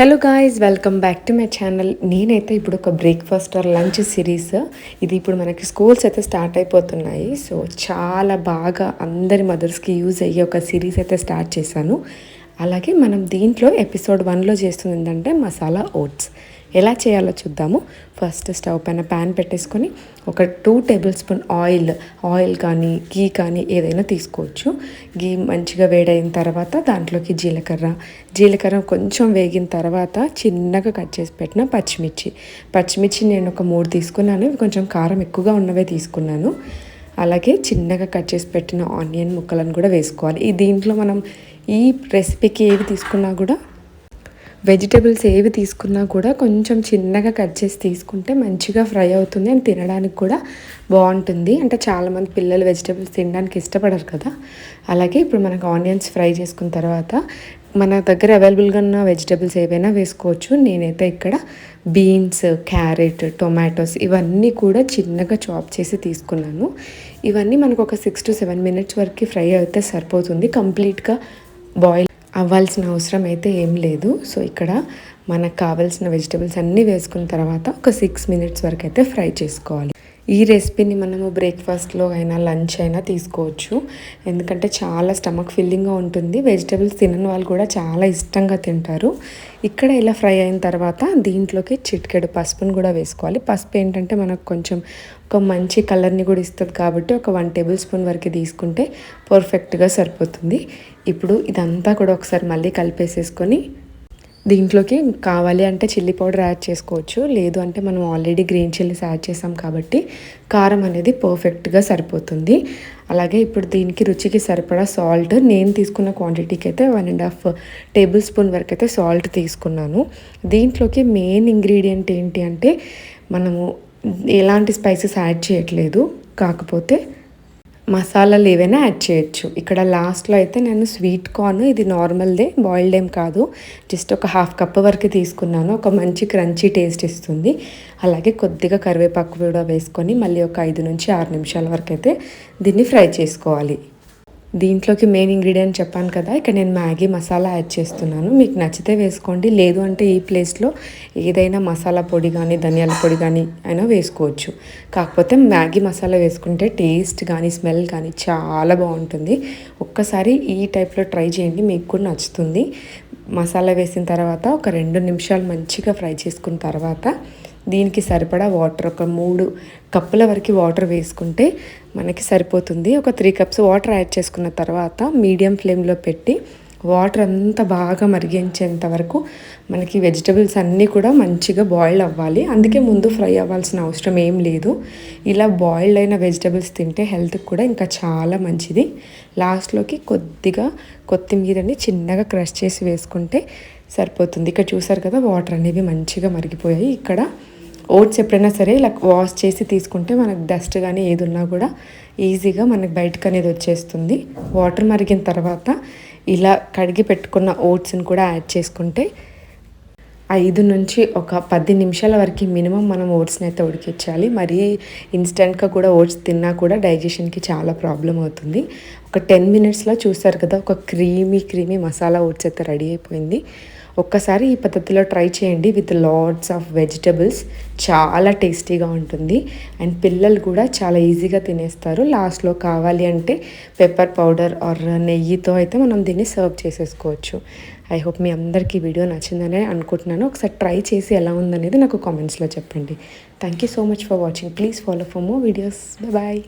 Hello guys, welcome back to my channel. నేనైతే ఇప్పుడు ఒక బ్రేక్ఫాస్ట్ ఆర్ లంచ్ సిరీస్, ఇది ఇప్పుడు మనకి స్కూల్స్ అయితే స్టార్ట్ అయిపోతున్నాయి. సో చాలా బాగా అందరి మదర్స్కి యూజ్ అయ్యే ఒక సిరీస్ అయితే స్టార్ట్ చేశాను. అలాగే మనం దీంట్లో ఎపిసోడ్ 1లో చేస్తుంది ఏంటంటే మసాలా ఓట్స్. ఎలా చేయాలో చూద్దాము. ఫస్ట్ స్టవ్ పైన ప్యాన్ పెట్టేసుకొని ఒక 2 టేబుల్ స్పూన్ ఆయిల్ కానీ గీ కానీ ఏదైనా తీసుకోవచ్చు. గీ మంచిగా వేడైన తర్వాత దాంట్లోకి జీలకర్ర కొంచెం వేగిన తర్వాత చిన్నగా కట్ చేసి పెట్టిన పచ్చిమిర్చి నేను ఒక 3 తీసుకున్నాను. ఇవి కొంచెం కారం ఎక్కువగా ఉన్నవే తీసుకున్నాను. అలాగే చిన్నగా కట్ చేసి పెట్టిన ఆనియన్ ముక్కలను కూడా వేసుకోవాలి. దీంట్లో మనం ఈ రెసిపీకి వెజిటేబుల్స్ ఏవి తీసుకున్నా కూడా కొంచెం చిన్నగా కట్ చేసి తీసుకుంటే మంచిగా ఫ్రై అవుతుంది అని తినడానికి కూడా బాగుంటుంది. అంటే చాలామంది పిల్లలు వెజిటేబుల్స్ తినడానికి ఇష్టపడరు కదా. అలాగే ఇప్పుడు మనకు ఆనియన్స్ ఫ్రై చేసుకున్న తర్వాత మన దగ్గర అవైలబుల్గా ఉన్న వెజిటేబుల్స్ ఏవైనా వేసుకోవచ్చు. నేనైతే ఇక్కడ బీన్స్, క్యారెట్, టొమాటోస్ ఇవన్నీ కూడా చిన్నగా చాప్ చేసి తీసుకున్నాను. ఇవన్నీ మనకు ఒక 6 to 7 minutes వరకు ఫ్రై అయితే సరిపోతుంది. కంప్లీట్గా బాయిల్ అవ్వాల్సిన అవసరం అయితే ఏం లేదు. సో ఇక్కడ మనకు కావాల్సిన వెజిటబుల్స్ అన్నీ వేసుకున్న తర్వాత ఒక 6 minutes వరకు అయితే ఫ్రై చేసుకోవాలి. ఈ రెసిపీని మనము బ్రేక్ఫాస్ట్లో అయినా లంచ్ అయినా తీసుకోవచ్చు. ఎందుకంటే చాలా స్టమక్ ఫిల్లింగ్గా ఉంటుంది. వెజిటబుల్స్ తినని వాళ్ళు కూడా చాలా ఇష్టంగా తింటారు. ఇక్కడ ఇలా ఫ్రై అయిన తర్వాత దీంట్లోకి చిటికెడు పసుపును కూడా వేసుకోవాలి. పసుపు ఏంటంటే మనకు కొంచెం ఒక మంచి కలర్ని కూడా ఇస్తుంది కాబట్టి ఒక 1 టేబుల్ స్పూన్ వరకు తీసుకుంటే పర్ఫెక్ట్గా సరిపోతుంది. ఇప్పుడు ఇదంతా కూడా ఒకసారి మళ్ళీ కలిపేసేసుకొని దీంట్లోకి కావాలి అంటే చిల్లీ పౌడర్ యాడ్ చేసుకోవచ్చు. లేదు అంటే మనం ఆల్రెడీ గ్రీన్ చిల్లీస్ యాడ్ చేసాం కాబట్టి కారం అనేది పర్ఫెక్ట్గా సరిపోతుంది. అలాగే ఇప్పుడు దీనికి రుచికి సరిపడా సాల్ట్, నేను తీసుకున్న క్వాంటిటీకి అయితే 1.5 టేబుల్ స్పూన్ వరకు అయితే సాల్ట్ తీసుకున్నాను. దీంట్లోకి మెయిన్ ఇంగ్రీడియంట్ ఏంటి అంటే మనము ఎలాంటి స్పైసెస్ యాడ్ చేయట్లేదు, కాకపోతే మసాలాలు ఏవైనా యాడ్ చేయొచ్చు. ఇక్కడ లాస్ట్లో అయితే నేను స్వీట్ కార్న్, ఇది నార్మల్దే, బాయిల్డ్ ఏం కాదు, జస్ట్ ఒక 1/2 కప్ వరకు తీసుకున్నాను. ఒక మంచి క్రంచీ టేస్ట్ ఇస్తుంది. అలాగే కొద్దిగా కరివేపాకు కూడా వేసుకొని మళ్ళీ ఒక 5 నుంచి 6 నిమిషాల వరకు అయితే దీన్ని ఫ్రై చేసుకోవాలి. దీంట్లోకి మెయిన్ ఇంగ్రీడియంట్ చెప్పాను కదా, ఇక్కడ నేను మ్యాగీ మసాలా యాడ్ చేస్తున్నాను. మీకు నచ్చితే వేసుకోండి, లేదు అంటే ఈ ప్లేస్లో ఏదైనా మసాలా పొడి కానీ ధనియాల పొడి కానీ అయినా వేసుకోవచ్చు. కాకపోతే మ్యాగీ మసాలా వేసుకుంటే టేస్ట్ కానీ స్మెల్ కానీ చాలా బాగుంటుంది. ఒక్కసారి ఈ టైప్లో ట్రై చేయండి, మీకు కూడా నచ్చుతుంది. మసాలా వేసిన తర్వాత ఒక 2 నిమిషాలు మంచిగా ఫ్రై చేసుకున్న తర్వాత దీనికి సరిపడా వాటర్, ఒక 3 కప్పుల వరకు వాటర్ వేసుకుంటే మనకి సరిపోతుంది. ఒక 3 కప్స్ వాటర్ యాడ్ చేసుకున్న తర్వాత మీడియం ఫ్లేమ్లో పెట్టి వాటర్ అంతా బాగా మరిగించేంత వరకు మనకి వెజిటబుల్స్ అన్నీ కూడా మంచిగా బాయిల్ అవ్వాలి. అందుకే ముందు ఫ్రై అవ్వాల్సిన అవసరం ఏం లేదు. ఇలా బాయిల్డ్ అయిన వెజిటబుల్స్ తింటే హెల్త్కి కూడా ఇంకా చాలా మంచిది. లాస్ట్లోకి కొద్దిగా కొత్తిమీరని చిన్నగా క్రష్ చేసి వేసుకుంటే సరిపోతుంది. ఇక్కడ చూసారు కదా, వాటర్ అనేవి మంచిగా మరిగిపోయాయి. ఇక్కడ ఓట్స్ ఎప్పుడైనా సరే ఇలా వాష్ చేసి తీసుకుంటే మనకు డస్ట్ కానీ ఏది ఉన్నా కూడా ఈజీగా మనకు బయటకు అనేది వచ్చేస్తుంది. వాటర్ మరిగిన తర్వాత ఇలా కడిగి పెట్టుకున్న ఓట్స్ని కూడా యాడ్ చేసుకుంటే 5 నుంచి ఒక 10 నిమిషాల వరకు మినిమం మనం ఓట్స్ని అయితే ఉడికించాలి. మరీ ఇన్స్టెంట్గా కూడా ఓట్స్ తిన్నా కూడా డైజెషన్కి చాలా ప్రాబ్లం అవుతుంది. ఒక 10 minutesలో చూసారు కదా, ఒక క్రీమీ మసాలా ఓట్స్ అయితే రెడీ అయిపోయింది. ఒక్కసారి ఈ పద్ధతిలో ట్రై చేయండి విత్ లాట్స్ ఆఫ్ వెజిటబుల్స్. చాలా టేస్టీగా ఉంటుంది అండ్ పిల్లలు కూడా చాలా ఈజీగా తినేస్తారు. లాస్ట్లో కావాలి అంటే పెప్పర్ పౌడర్ ఆర్ నెయ్యితో అయితే మనం దీన్ని సర్వ్ చేసేసుకోవచ్చు. ఐ హోప్ మీ అందరికీ వీడియో నచ్చిందనే అనుకుంటున్నాను. ఒకసారి ట్రై చేసి ఎలా ఉందనేది నాకు కామెంట్స్లో చెప్పండి. Thank you so much for watching. Please follow for more videos. Bye.